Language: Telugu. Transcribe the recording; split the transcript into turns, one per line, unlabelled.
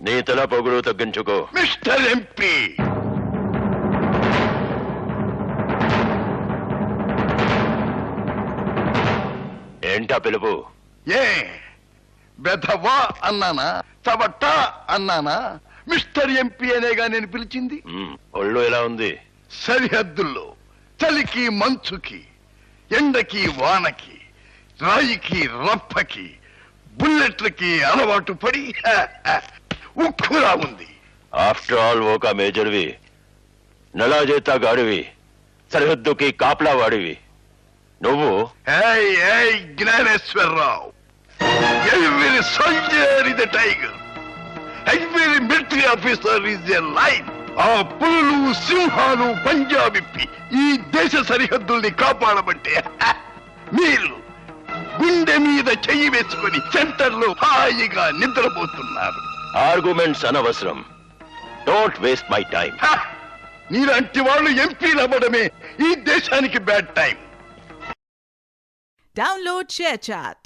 నీ తల పొగుడు తగ్గించుకో.
మిస్టర్ ఎంపీ,
ఏంటా పిలుపు?
ఏ బెధవా అన్నానా, చవట్టా అన్నానా? మిస్టర్ ఎంపీ అనేగా నేను పిలిచింది.
ఒళ్ళు ఎలా ఉంది?
సరిహద్దుల్లో చలికి మంచుకి, ఎండకి వానకి, రాయికి రప్పకి, బుల్లెట్లకి అలవాటు పడి ఉక్కులా ఉంది.
ఆఫ్టర్ ఆల్ ఒక మేజర్వి, నలా చేతా గాడివి, సరిహద్దుకి కాపలా వాడివి. నువ్వు
Gnaneswara Rao, every soldier is a tiger, every military officer is a line. ఆ పులులు సింహాలు పంజాబిప్పి ఈ దేశ సరిహద్దుల్ని కాపాడబట్టే మీరు గుండె మీద చెయ్యి వేసుకుని సెంటర్లో హాయిగా నిద్రపోతున్నారు.
ఆర్గ్యుమెంట్స్ అనవసరం. Don't waste my time.
నీలాంటి వాళ్ళు ఎంపీలు అవ్వడమే ఈ దేశానికి బ్యాడ్ టైం.
Download ShareChat.